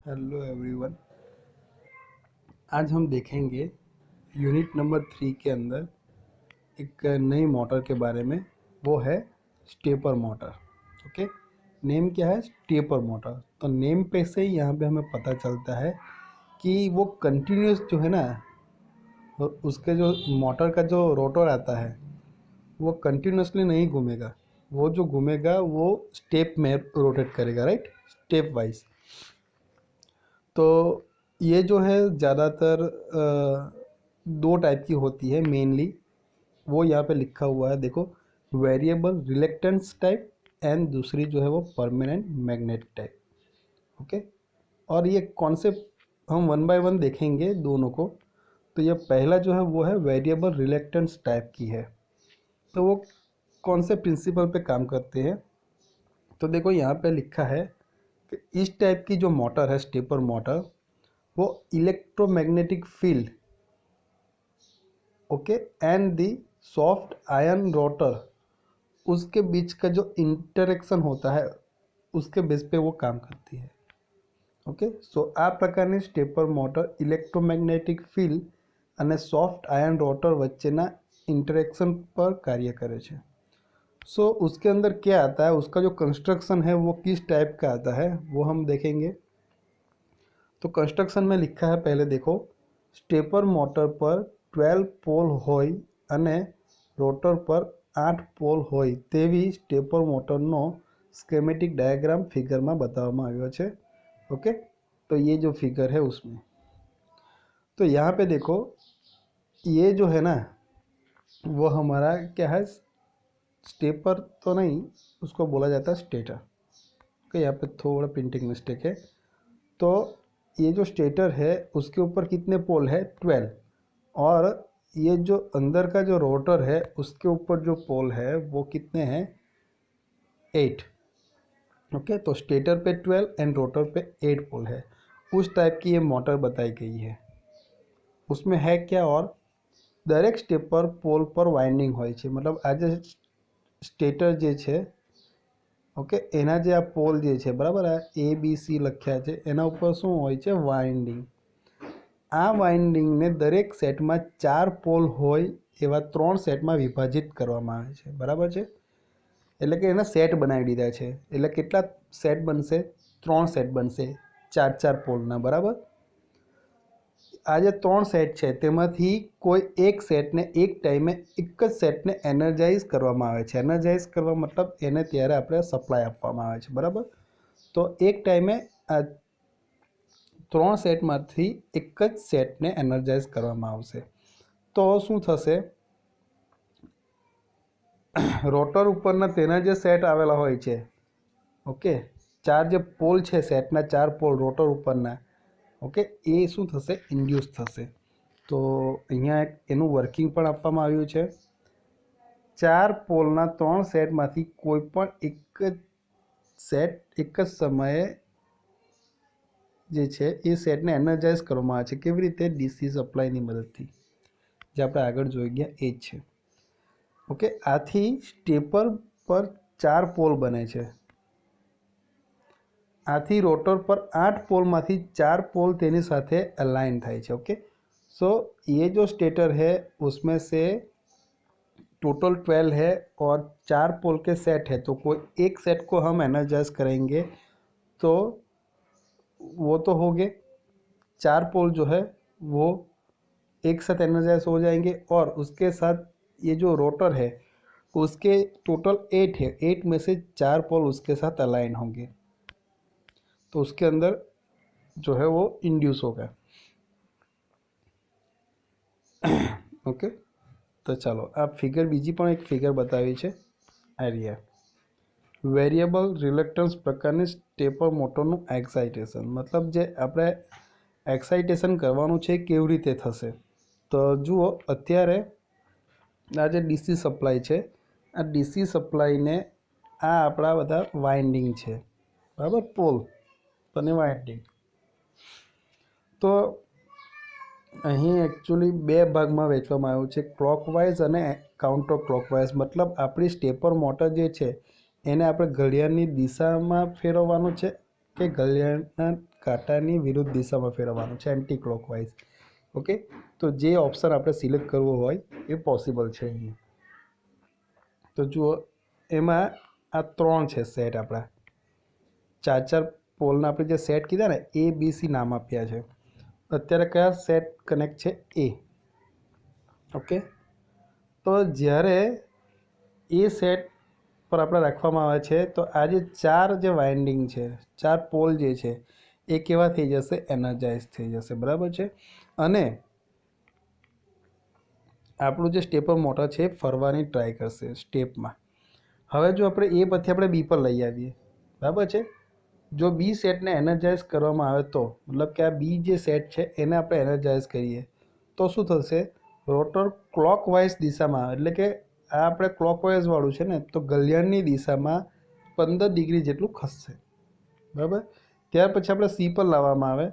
Hello everyone. आज हम देखेंगे यूनिट नंबर 3 के अंदर एक नई मोटर के बारे में। वो है स्टेपर मोटर। ओके, नेम क्या है? Stepper motor. तो नेम पे से ही यहाँ पे हमें पता चलता है कि वो कंटिन्यूस जो है ना, और उसके जो मोटर का जो रोटर आता है वो कंटिन्यूसली नहीं घूमेगा। वो जो घूमेगा वो स्टेप में रोटेट करेगा, राइट, स्टेप वाइज। तो ये जो है ज़्यादातर दो टाइप की होती है मेनली। वो यहाँ पे लिखा हुआ है, देखो, वेरिएबल रिलेक्टेंस टाइप एंड दूसरी जो है वो परमानेंट मैग्नेट टाइप। ओके, और ये कॉन्सेप्ट हम वन बाय वन देखेंगे दोनों को। तो ये पहला जो है वो है वेरिएबल रिलेक्टेंस टाइप की है। तो वो कौन से प्रिंसिपल पे काम करते हैं? तो देखो यहाँ पे लिखा है कि इस टाइप की जो मोटर है, स्टेपर मोटर, वो electromagnetic field, okay, and the soft ion rotor, उसके बीच का जो इंटरेक्शन होता है उसके बेस पे वो काम करती है। ओके, सो આ પ્રકારની સ્ટેપર મોટર ઇલેક્ટ્રોમેગ્નેટિક ફિલ્ડ અને સોફ્ટ આયન રોટર વચ્ચેના इंटरेक्शन पर कार्य करे છે। सो उसके अंदर क्या आता है, उसका जो कंस्ट्रक्शन है वो किस टाइप का आता है वो हम देखेंगे। तो कंस्ट्रक्शन में लिखा है, पहले देखो, स्टेपर मोटर पर 12 पोल होय અને रोटर पर 8 पोल होय તેવી स्टेपर मोटरનો स्केमेटिक डायग्राम फिगर में बतावવામાં આવ્યો છે। ओके, तो ये जो फिगर है उसमें, तो यहाँ पे देखो, ये जो है ना वो हमारा क्या है, स्टेपर तो नहीं, उसको बोला जाता है स्टेटर। ओके, यहाँ पे थोड़ा प्रिंटिंग मिस्टेक है। तो ये जो स्टेटर है उसके ऊपर कितने पोल है? 12। और ये जो अंदर का जो रोटर है उसके ऊपर जो पोल है वो कितने हैं? 8। ओके, तो स्टेटर पे 12 एंड रोटर पे 8 पोल है। उस टाइप की ये मोटर बताई गई है। उसमें है क्या? और दरेक स्टेपर पोल पर वाइंडिंग હોય છે। मतलब आज स्टेटर જે છે, ઓકે, એના જે આ પોલ જે છે, બરાબર, આ ABC લખ્યા છે, એના ઉપર શું હોય છે? વાઇન્ડિંગ। આ વાઇન્ડિંગને દરેક સેટમાં 4 પોલ હોય એવા 3 સેટમાં વિભાજિત કરવામાં આવે છે, બરાબર છે। એટલે કે એના સેટ બનાવી દીધા છે। એટલે કેટલા સેટ બનશે? 3 સેટ બનશે 4-4 પોલના, બરાબર। આ જે 3 સેટ છે તેમાંથી કોઈ એક સેટને એક ટાઈમે એક જ સેટને એનર્જાઇઝ કરવામાં આવે છે। એનર્જાઇઝ કરવા મતલબ એને ત્યારે આપણે સપ્લાય આપવામાં આવે છે, બરાબર। તો એક ટાઈમે આ 3 સેટમાંથી એક જ સેટને એનર્જાઇઝ કરવામાં આવશે। તો શું થશે? રોટર ઉપરના તેના જે સેટ આવેલા હોય છે, ઓકે, 4 જે પોલ છે, સેટના 4 પોલ રોટર ઉપરના, ઓકે, એ શું થશે? ઇન્ડ્યુસ થશે। તો અહીંયા એક એનું વર્કિંગ પણ આપવામાં આવ્યું છે। 4 પોલના 3 સેટમાંથી કોઈ પણ એક જ સેટ એક જ સમયે જે છે એ સેટને એનર્જાઇઝ કરવામાં આવે છે। કેવી રીતે? ડીસી સપ્લાયની મદદથી, જે આપણે આગળ જોઈ ગયા એ જ છે। ઓકે, આથી સ્ટેપર પર 4 પોલ બને છે। आथी रोटर पर 8 पोलમાંથી 4 पोल तेनी साथे अलाइन थाय छे। ओके, सो ये जो स्टेटर है उसमें से टोटल 12 है और 4 पोल के सेट है। तो कोई एक सेट को हम एनर्जाइज करेंगे तो वो तो हो गए 4 पोल जो है वो एक साथ एनर्जाइज हो जाएंगे, और उसके साथ ये जो रोटर है उसके टोटल 8 है, 8 में से 4 पोल उसके साथ अलाइन होंगे, तो उसके अंदर जो है वो इंड्यूस होगा। ओके, तो चलो आप फिगर बीजी पण एक फिगर बतावी छे, आ रही है। वेरिएबल रिलेक्टन्स प्रकारनी स्टेपर मोटरનું एक्साइटेशन, मतलब जे આપણે एक्साइटेशन करवानुं छे केवी रीते थशे। तो जुओ, अत्यारे आ जे डीसी सप्लाय छे, आ डीसी सप्लाय ने आ आपणा बधा वाइंडिंग छे, बराबर, पोल અને વાઇન્ડિંગ। તો અહીં એકચ્યુઅલી બે ભાગમાં વહેંચવામાં આવ્યું છે, ક્લોકવાઇઝ અને કાઉન્ટર ક્લોકવાઇઝ। मतलब આપણી સ્ટેપર મોટર જે છે એને આપણે ઘડિયાળની દિશામાં ફેરવવાનું છે કે ઘડિયાળના કાંટાની વિરુદ્ધ દિશામાં ફેરવવાનું છે, એન્ટી ક્લોકવાઇઝ. ઓકે, તો જે ઓપ્શન આપણે સિલેક્ટ કરવો હોય એ પોસિબલ છે અહીંયા. તો જુઓ, એમાં આ 3 છે સેટ આપણા. 4 પોલના આપણે જે સેટ કીધા ને, એ બી સી નામ આપ્યા છે. અત્યારે કયા સેટ કનેક્ટ છે? એ. ઓકે, તો જ્યારે એ સેટ પર આપણે રાખવામાં આવે છે તો આ જે 4 જે વાઇન્ડિંગ છે, 4 પોલ જે છે એ કેવા થઈ જશે? એનર્જાઇઝ થઈ જશે. બરાબર છે. અને આપણું જે સ્ટેપર મોટર છે એ ફરવાની ટ્રાય કરશે સ્ટેપમાં. હવે જો આપણે એ પછી આપણે બી પર લઈ આવીએ. બરાબર છે. જો બી સેટને એનર્જાઇઝ કરવામાં આવે તો મતલબ કે આ બી જે સેટ છે એને આપણે એનર્જાઇઝ કરીએ તો શું થશે? રોટર ક્લોકવાઇઝ દિશામાં આવે, એટલે કે આ આપણે ક્લોકવાઇઝ વાળું છે ને, તો ઘડિયાળની દિશામાં 15 ડિગ્રી જેટલું ખસશે. બરાબર. ત્યાર પછી આપણે સી પર લાવવામાં આવે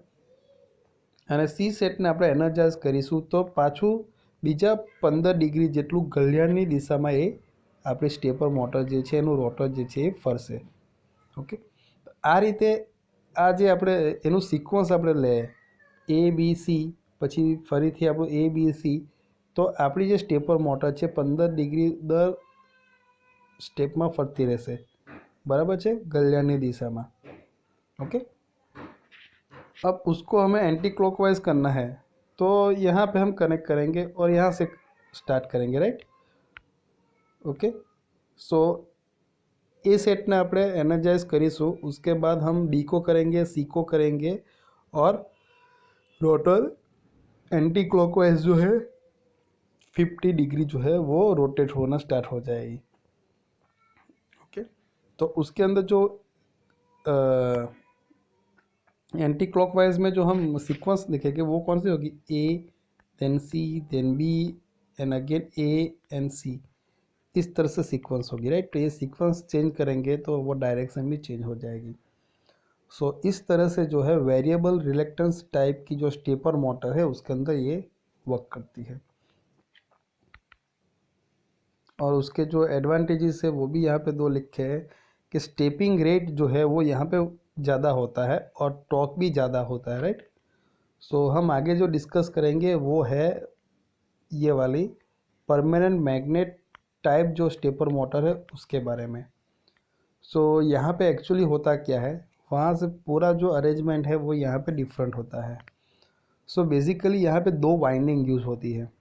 અને સી સેટને આપણે એનર્જાઇઝ કરીશું તો પાછું બીજા 15 ડિગ્રી જેટલું ઘડિયાળની દિશામાં એ આપણી સ્ટેપર મોટર જે છે એનું રોટર જે છે એ ફરશે. ઓકે, આ રીતે આ જે આપણે એનું સિક્વન્સ આપણે લે એ બી સી, પછી ફરીથી આપણું એ બી સી, તો આપણી જે સ્ટેપર મોટર છે 15 ડિગ્રી દર स्टेप में फरती रहसे. बराबर है, घड़ियाळनी दिशा में. ओके, अब उसको हमें एंटी क्लॉकवाइज करना है तो यहाँ पे हम कनेक्ट करेंगे और यहाँ से स्टार्ट करेंगे. राइट. ओके, सो ए सेट ने अपने एनर्जाइज करीशू. उसके बाद हम डी को करेंगे, सी को करेंगे और रोटर एंटी क्लॉकवाइज जो है 50 डिग्री जो है वो रोटेट होना स्टार्ट हो जाएगी. ओके, तो उसके अंदर जो एंटी क्लॉकवाइज में जो हम सीक्वेंस लिखेंगे वो कौन सी होगी? A, then C, then B and again A and C. इस तरह से सीक्वेंस होगी. राइट. तो ये सीक्वेंस चेंज करेंगे तो वो डायरेक्शन भी चेंज हो जाएगी. सो इस तरह से जो है वेरिएबल रिलेक्टेंस टाइप की जो स्टेपर मोटर है उसके अंदर ये वर्क करती है. और उसके जो एडवांटेजेस है वो भी यहाँ पे 2 लिखे हैं कि स्टेपिंग रेट जो है वो यहाँ पे ज़्यादा होता है और टॉर्क भी ज़्यादा होता है. राइट. सो हम आगे जो डिस्कस करेंगे वो है ये वाली परमानेंट मैग्नेट टाइप जो स्टेपर मोटर है उसके बारे में. सो यहाँ पे एक्चुअली होता क्या है, वहाँ से पूरा जो अरेंजमेंट है वो यहाँ पे डिफरेंट होता है. सो बेसिकली यहाँ पे 2 वाइंडिंग यूज़ होती है.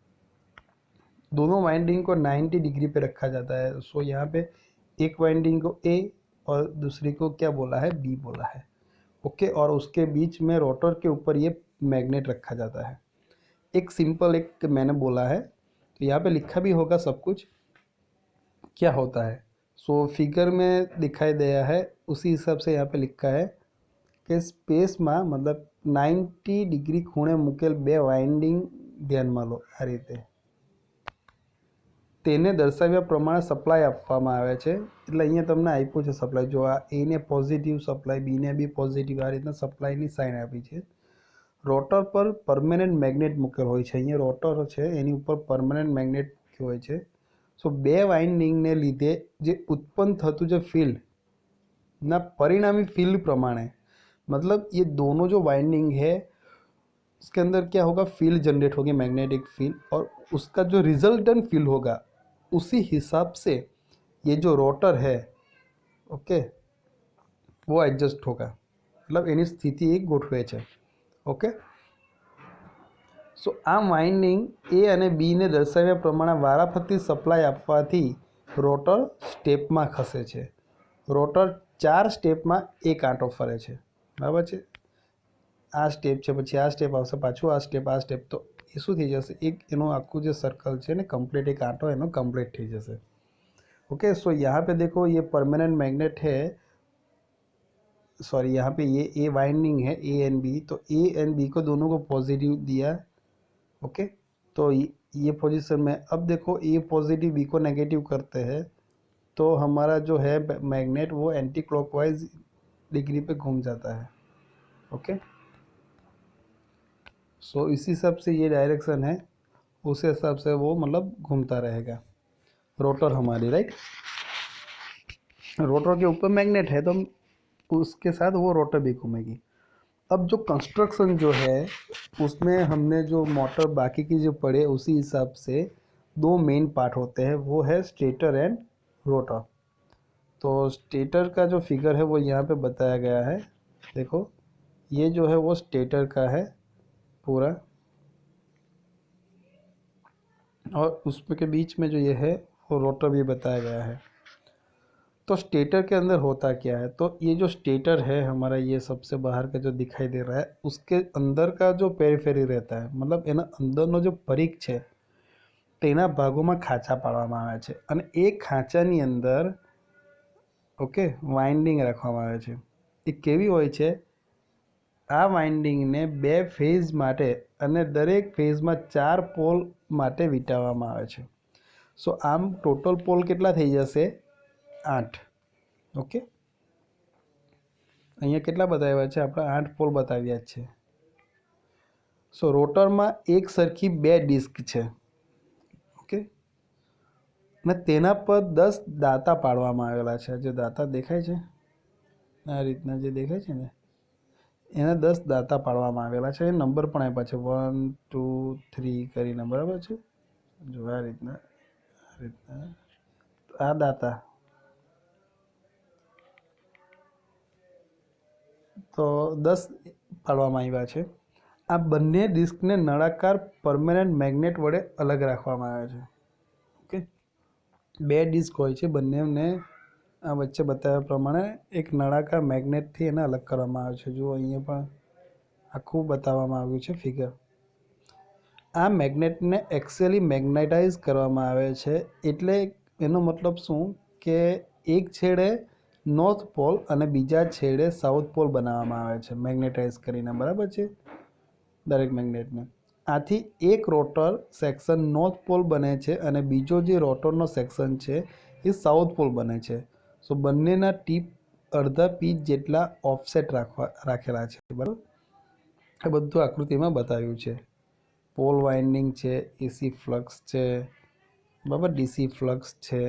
दोनों वाइंडिंग को 90 डिग्री पे रखा जाता है. सो यहाँ पे एक वाइंडिंग को ए और दूसरी को क्या बोला है? बी बोला है. ओके, और उसके बीच में रोटर के ऊपर ये मैग्नेट रखा जाता है. एक सिंपल एक मैंने बोला है तो यहाँ पे लिखा भी होगा सब कुछ क्या होता है. सो फिगर में दिखाई दिया है उसी हिसाब से यहाँ पे लिखा है कि स्पेस में मतलब 90 डिग्री खूणे मुकेल 2 वाइंडिंग ध्यान में लो. आ रीते તેને દર્શાવ્યા પ્રમાણે સપ્લાય આપવામાં આવે છે. એટલે અહીંયા તમને આપ્યું છે સપ્લાય. જો આ એને પોઝિટિવ સપ્લાય, બીને બી પોઝિટિવ, આ રીતના સપ્લાયની સાઇન આપી છે. રોટર પર પરમેનન્ટ મેગ્નેટ મૂકેલ હોય છે. અહીંયા રોટર છે એની ઉપર પરમેનન્ટ મેગ્નેટ મૂક્યું હોય છે. સો 2 વાઇન્ડિંગને લીધે જે ઉત્પન્ન થતું જે ફિલ્ડના પરિણામી ફિલ્ડ પ્રમાણે, मतलब ये दोनों जो वाइंडिंग है उसके अंदर क्या होगा? फील्ड जनरेट होगी, मैग्नेटिक फील्ड, और उसका जो रिजल्टेंट फील्ड होगा उसी हिसाब से ये जो रोटर है ओके वो एडजस्ट होगा. मतलब એની સ્થિતિ એક ગોઠવે છે. ઓકે, સો આ વાઇન્ડિંગ એ અને બીને દર્શાવ્યા પ્રમાણે વારાફરતી સપ્લાય આપવાથી રોટર સ્ટેપમાં ખસે છે. રોટર 4 સ્ટેપમાં એક આંટો ફરે છે. બરાબર છે. આ સ્ટેપ છે, પછી આ સ્ટેપ આવશે, પાછું આ સ્ટેપ, તો એ શું થઈ જશે? એક એનું આખું જે સર્કલ છે ને कंप्लीट एक आंटो एनो कंप्लीट થઈ જશે. ओके, सो यहाँ पे देखो ये परमानेंट मैग्नेट है, सॉरी यहाँ पे ये ए वाइंडिंग है ए एंड बी, तो ए एंड बी को दोनों को पॉजिटिव दिया. ओके, तो ये पोजीशन में अब देखो ए पॉजिटिव बी को नेगेटिव करते हैं तो हमारा जो है मैग्नेट वो एंटी क्लॉकवाइज डिग्री पे घूम जाता है. ओके, सो इसी हिसाब से ये डायरेक्शन है, उस हिसाब से वो मतलब घूमता रहेगा रोटर हमारी. राइट. रोटर के ऊपर मैग्नेट है तो उसके साथ वो रोटर भी घूमेगी. अब जो कंस्ट्रक्शन जो है उसमें हमने जो मोटर बाकी की जो पढ़े उसी हिसाब से दो मेन पार्ट होते हैं, वो है स्टेटर एंड रोटर। तो स्टेटर का जो फिगर है वो यहाँ पे बताया गया है। देखो ये जो है वो स्टेटर का है पूरा, और उसमें के बीच में जो ये है वो रोटर भी बताया गया है। तो स्टेटर के अंदर होता क्या है, तो ये जो स्टेटर है हमारा, ये सबसे बाहर का जो दिखाई दे रहा है, उसके अंदर का जो पेरीफेरी रहता है, मतलब એના અંદરનો जो પરિઘ છે તેના ભાગોમાં ખાંચા પાડવામાં આવે છે અને એ ખાંચાની અંદર ઓકે વાઇન્ડિંગ રાખવામાં આવે છે। એ કેવી હોય છે, આ વાઇન્ડિંગને બે ફેઝ માટે અને દરેક ફેઝમાં 4 પોલ માટે વીંટાળવામાં આવે છે। સો આમ ટોટલ પોલ કેટલા થઈ જશે, 8। ઓકે, અહીંયા કેટલા બતાવ્યા છે, આપણે 8 પોલ બતાવ્યા છે। સો રોટરમાં એક સરખી બે ડિસ્ક છે, ઓકે, અને તેના પર 10 દાંતા પાડવામાં આવેલા છે। જે દાંતા દેખાય છે આ રીતના જે દેખાય છે ને, એના 10 દાંતા પાડવામાં આવેલા છે। નંબર પણ આપ્યા છે 1 2 3 કરીને, બરાબર છે। જો આ રીતના આ દાંતા, તો 10 પાડવામાં આવ્યા છે। આ બંને ડિસ્કને નળાકાર પરમેનન્ટ મેગ્નેટ વડે અલગ રાખવામાં આવે છે। ઓકે, બે ડિસ્ક હોય છે, બંનેને આ વચ્ચે બતાવ્યા પ્રમાણે એક નળાકાર મેગ્નેટથી એને અલગ કરવામાં આવે છે। જુઓ અહીંયા પણ આખું બતાવવામાં આવ્યું છે ફિગર। આ મેગ્નેટને એક્સિયલી મેગ્નેટાઇઝ કરવામાં આવે છે, એટલે એનો મતલબ શું કે એક છેડે નોર્થ પોલ અને બીજા છેડે સાઉથ પોલ બનાવવામાં આવે છે મેગ્નેટાઇઝ કરીને, બરાબર છે દરેક મેગ્નેટને। આથી એક રોટર સેક્શન નોર્થ પોલ બને છે અને બીજો જે રોટરનો સેક્શન છે એ સાઉથ પોલ બને છે। સો બંનેના ટીપ અડધા પીચ જેટલા ઓફસેટ રાખેલા છે, બરાબર। આ બધું આકૃતિમાં બતાવ્યું છે। પોલ વાઇન્ડિંગ છે, એસી ફ્લક્સ છે, બરાબર, ડીસી ફ્લક્સ છે।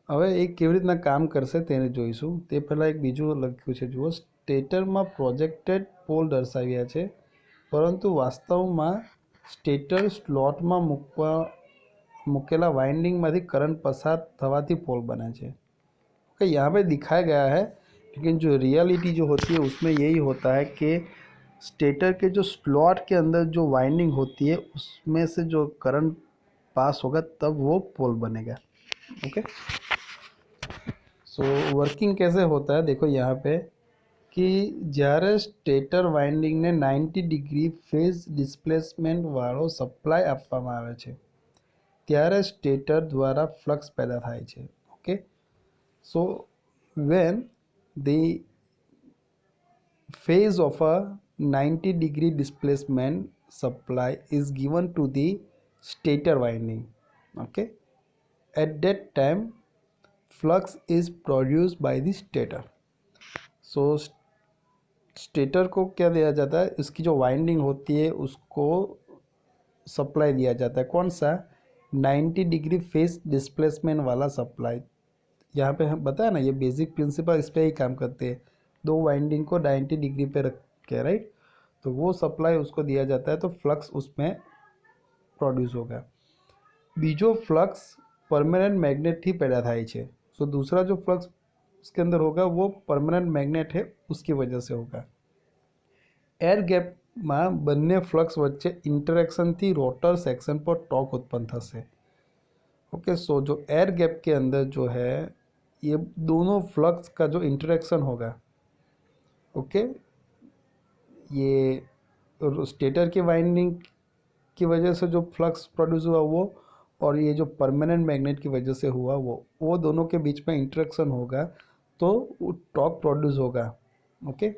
હવે એ કેવી રીતના કામ કરશે તેને જોઈશું। તે પહેલાં એક બીજું લખ્યું છે, જુઓ સ્ટેટરમાં પ્રોજેક્ટેડ પોલ દર્શાવ્યા છે, પરંતુ વાસ્તવમાં સ્ટેટર સ્લોટમાં મૂકેલા वाइंडिंगમાંથી करंट पसार થવાથી पोल बने છે। ओके, यहाँ पे दिखाया गया है, लेकिन जो रियलिटी जो होती है उसमें यही होता है कि स्टेटर के जो स्लॉट के अंदर जो वाइंडिंग होती है उसमें से जो करंट पास होगा तब वो पोल बनेगा। ओके, सो वर्किंग कैसे होता है, देखो यहाँ पे कि જ્યારે સ્ટેટર વાઇન્ડિંગને 90 ડિગ્રી ફેઝ ડિસ્પ્લેસમેન્ટ વાળો સપ્લાય આપવામાં આવે છે ત્યારે સ્ટેટર દ્વારા ફ્લક્સ પેદા થાય છે। Okay, so when the phase of a 90 degree displacement supply is given to the stator winding, okay, at that time flux is produced by the stator। so stator को क्या दिया जाता है, इसकी जो वाइंडिंग होती है उसको सप्लाई दिया जाता है, कौन सा, 90 डिग्री फेस डिस्प्लेसमेंट वाला सप्लाई। यहाँ पे हम बताया ना, ये बेसिक प्रिंसिपल इस पर ही काम करते हैं, दो वाइंडिंग को 90 डिग्री पे रख के, राइट। तो वो सप्लाई उसको दिया जाता है, तो फ्लक्स उसमें प्रोड्यूस होगा। बीजो फ्लक्स परमानेंट मैग्नेट ही पैदा થાય છે। सो दूसरा जो फ्लक्स उसके अंदर होगा वो परमानेंट मैग्नेट है, उसकी वजह से होगा। एयर गैप में बने फ्लक्स वच्चे इंटरेक्शन थी रोटर सेक्शन पर टॉर्क उत्पन्न थशे। ओके, सो जो एयर गैप के अंदर जो है ये दोनों फ्लक्स का जो इंटरेक्शन होगा, ओके, ये स्टेटर की वाइंडिंग की वजह से जो फ्लक्स प्रोड्यूस हुआ वो, और ये जो परमानेंट मैग्नेट की वजह से हुआ वो दोनों के बीच में इंटरेक्शन होगा तो टॉर्क प्रोड्यूस होगा। ओके,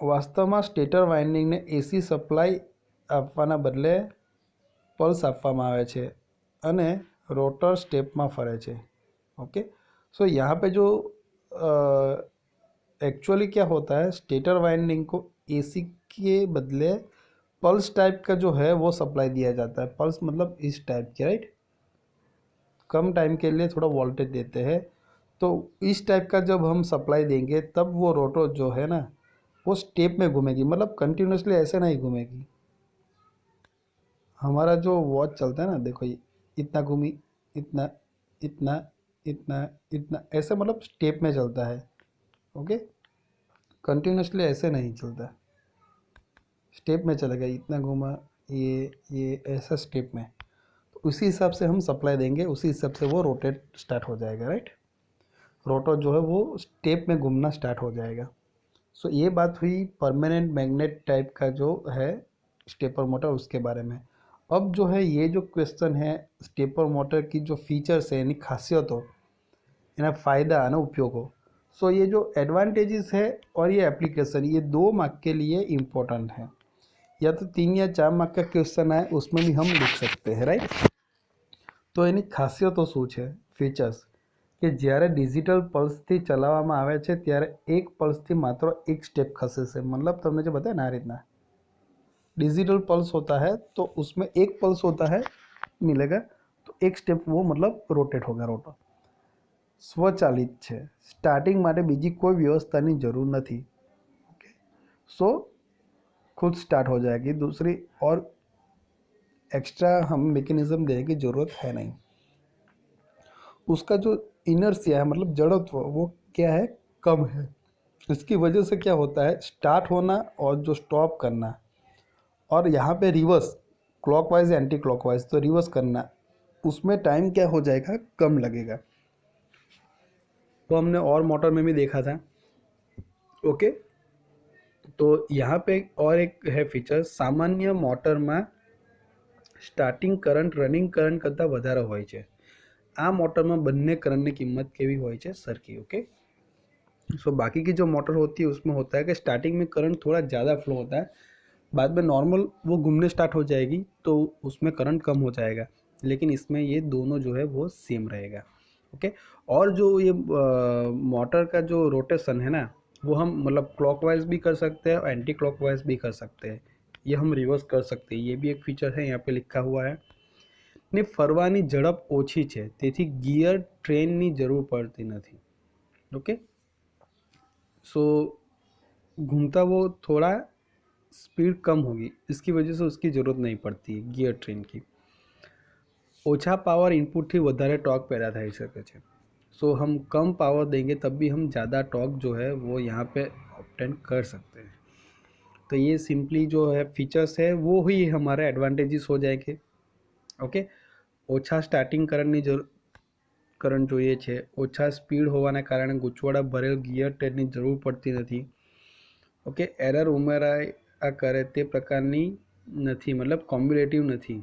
વાસ્તવમાં સ્ટેટર વાઇન્ડિંગને એસી સપ્લાય આપવાના બદલે પલ્સ આપવામાં આવે છે અને રોટર સ્ટેપમાં ફરે છે। ओके, सो यहाँ पे जो एक्चुअली क्या होता है, स्टेटर वाइंडिंग को एसी के बदले पल्स टाइप का जो है वो सप्लाई दिया जाता है। पल्स मतलब इस टाइप के, राइट, कम टाइम के लिए थोड़ा वोल्टेज देते हैं तो इस टाइप का जब हम सप्लाई देंगे तब वो रोटर जो है ना वो स्टेप में घूमेगी, मतलब कंटिन्यूसली ऐसे नहीं घूमेगी। हमारा जो वॉच चलता है ना, देखो ये इतना घूमी, इतना, इतना, इतना, इतना, ऐसे मतलब स्टेप में चलता है। ओके, कंटिन्यूसली ऐसे नहीं चलता, स्टेप में चलेगा, इतना घूमा, ये ऐसा स्टेप में। तो उसी हिसाब से हम सप्लाई देंगे, उसी हिसाब से वो रोटेट स्टार्ट हो जाएगा, राइट। रोटर जो है वो स्टेप में घूमना स्टार्ट हो जाएगा। सो ये बात हुई परमानेंट मैग्नेट टाइप का जो है स्टेपर मोटर, उसके बारे में। अब जो है ये जो क्वेश्चन है स्टेपर मोटर की जो फीचर्स है, यानी खासियत हो, यानी फ़ायदा है ना, उपयोग हो। सो ये जो एडवांटेजेस है और ये एप्लीकेशन, ये 2 मार्क के लिए इम्पोर्टेंट है। या तो 3 या 4 मार्क का क्वेश्चन है, उसमें भी हम लिख सकते हैं, राइट। તો એની ખાસિયતો શું છે, ફીચર્સ, કે જ્યારે ડિજિટલ પલ્સથી ચલાવવામાં આવે છે ત્યારે એક પલ્સથી માત્ર એક સ્ટેપ ખસે છે, मतलब तुमने जो बताया ना आ રીતના डिजिटल पल्स होता है तो उसमें एक पल्स होता है मिलेगा, तो एक स्टेप वो मतलब रोटेट होगा रोटर। स्वचालित છે, સ્ટાર્ટિંગ માટે બીજી કોઈ વ્યવસ્થાની જરૂર નથી। ઓકે, सो खुद स्टार्ट हो जाएगी, दूसरी और एक्स्ट्रा हम मैकेनिज्म देने की ज़रूरत है नहीं। उसका जो इनर्शिया है, मतलब जड़त्व, वो क्या है, कम है। इसकी वजह से क्या होता है, स्टार्ट होना और जो स्टॉप करना, और यहाँ पे रिवर्स, क्लॉकवाइज एंटी क्लॉकवाइज, तो रिवर्स करना, उसमें टाइम क्या हो जाएगा, कम लगेगा। तो हमने और मोटर में भी देखा था। ओके, तो यहाँ पे और एक है फीचर, सामान्य मोटर में स्टार्टिंग करंट रनिंग करंट करता વધારે હોય છે। આ મોટરમાં બંને કરંટની કિંમત કેવી હોય છે, સરખી। ओके, सो बाकी की जो मोटर होती है उसमें होता है कि स्टार्टिंग में करंट थोड़ा ज़्यादा फ्लो होता है, बाद में नॉर्मल वो घूमने स्टार्ट हो जाएगी तो उसमें करंट कम हो जाएगा, लेकिन इसमें ये दोनों जो है वो सेम रहेगा। ओके, और जो ये मोटर का जो रोटेशन है ना, वो हम मतलब क्लॉकवाइज भी कर सकते हैं और एंटी क्लॉकवाइज भी कर सकते हैं, ये हम रिवर्स कर सकते हैं, ये भी एक फीचर है, यहाँ पे लिखा हुआ है। ने ફરવાની ઝડપ ઓછી છે તેથી ગિયર ટ્રેનની જરૂર પડતી નથી। ओके, सो घूमता वो थोड़ा स्पीड कम होगी, इसकी वजह से उसकी ज़रूरत नहीं पड़ती है गियर ट्रेन की। ओछा पावर इनपुटથી વધારે टॉर्क पैदा થઈ શકે છે। सो हम कम पावर देंगे तब भी हम ज़्यादा टॉर्क जो है वो यहाँ पे ऑब्टेन कर सकते हैं। तो ये सिंपली जो है फीचर्स है वो ही हमारे एडवांटेजेस हो जाएंगे। ओके, ઓછા સ્ટાર્ટિંગ કરંટ જોઈએ છે, ઓછા સ્પીડ હોવાના કારણે ગૂંચવડા ભરેલ ગિયર ટ્રેનની જરૂર પડતી નથી। ઓકે, એરર ઉમેરાયા કરે તે પ્રકારની નથી, मतलब कॉम्बिनेटिव नहीं।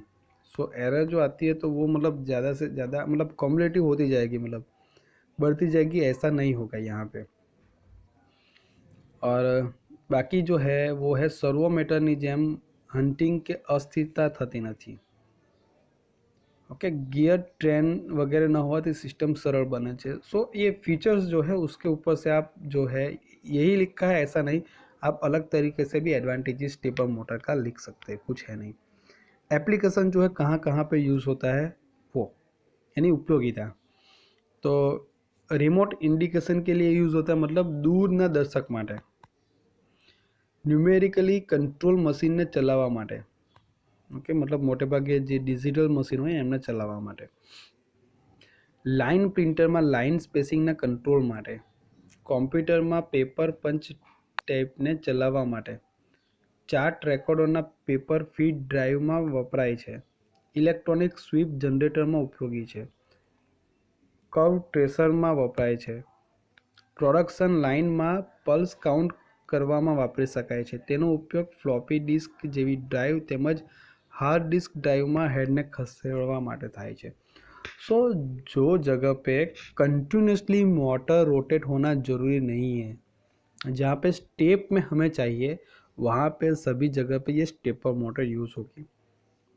सो एरर जो आती है तो वो मतलब ज़्यादा से ज़्यादा मतलब कॉम्बिनेटिव होती जाएगी, मतलब बढ़ती जाएगी, ऐसा नहीं होगा यहाँ पे। और बाकी जो है वो है सर्वोमीटरनी જેમ હન્ટિંગ કે અસ્થિરતા થતી નથી। ओके, गियर ट्रेन वगैरह ना हुआ तो सिस्टम सरल बने छे। सो ये फीचर्स जो है उसके ऊपर से आप जो है यही लिखा है ऐसा नहीं, आप अलग तरीके से भी एडवांटेजेस स्टेपर मोटर का लिख सकते हैं, कुछ है नहीं। एप्लीकेशन जो है कहाँ कहाँ पे यूज़ होता है वो, यानी उपयोगिता, तो रिमोट इंडिकेशन के लिए यूज़ होता है, मतलब दूरना दर्शक माटे, न्यूमेरिकली कंट्रोल मशीन ने चलावा माटे। ओके, मतलब मोटे भागे जे डिजिटल मशीन હોય એમને ચલાવવા માટે, લાઇન પ્રિન્ટરમાં લાઇન સ્પેસિંગના કંટ્રોલ માટે, કોમ્પ્યુટરમાં પેપર પંચ ટાઈપને ચલાવવા માટે, ચાર્ટ રેકોર્ડરના પેપર ફીડ ડ્રાઈવમાં વપરાય છે, ઇલેક્ટ્રોનિક સ્વીપ જનરેટરમાં ઉપયોગી છે, કર્વ ટ્રેસરમાં વપરાય છે, પ્રોડક્શન લાઇનમાં પલ્સ કાઉન્ટ કરવામાં વાપરી શકાય છે, તેનો ઉપયોગ ફ્લોપી ડિસ્ક જેવી ડ્રાઈવ તેમજ हार्ड डिस्क ड्राइव में हेड ने खसेड़वा माटे थाय छे। सो जो जगह पे कंटिन्यूसली मोटर रोटेट होना ज़रूरी नहीं है, जहाँ पे स्टेप में हमें चाहिए वहाँ पे सभी जगह पे ये स्टेपर मोटर यूज़ होगी।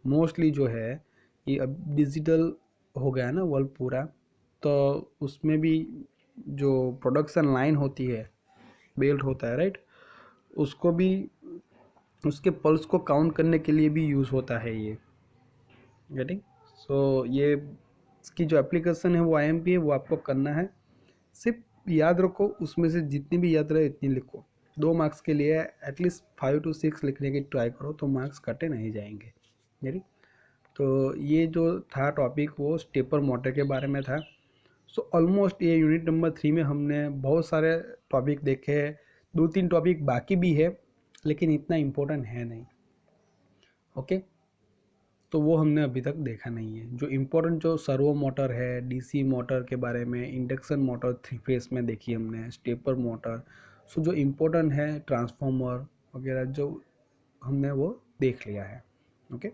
मोस्टली जो है ये अब डिजिटल हो गया है ना वर्ल्ड पूरा, तो उसमें भी जो प्रोडक्शन लाइन होती है, बेल्ट होता है, राइट, उसको भी उसके पल्स को काउंट करने के लिए भी यूज़ होता है ये, गेटिंग। सो ये इसकी जो एप्लीकेशन है वो IMP है, वो आपको करना है, सिर्फ याद रखो, उसमें से जितनी भी याद रहे इतनी लिखो। 2 मार्क्स के लिए एटलीस्ट 5 to 6 लिखने की ट्राई करो, तो मार्क्स कटे नहीं जाएंगे मेरी। तो ये जो था टॉपिक वो स्टेपर मोटर के बारे में था। सो ऑलमोस्ट ये यूनिट नंबर 3 में हमने बहुत सारे टॉपिक देखे हैं। 2-3 टॉपिक बाकी भी है लेकिन इतना इम्पोर्टेंट है नहीं। ओके, तो वो हमने अभी तक देखा नहीं है। जो इम्पोर्टेंट जो सर्वो मोटर है, डीसी मोटर के बारे में, इंडक्शन मोटर 3 फेस में देखी हमने, स्टेपर मोटर, सो जो इम्पोर्टेंट है ट्रांसफार्मर वगैरह जो हमने वो देख लिया है। ओके।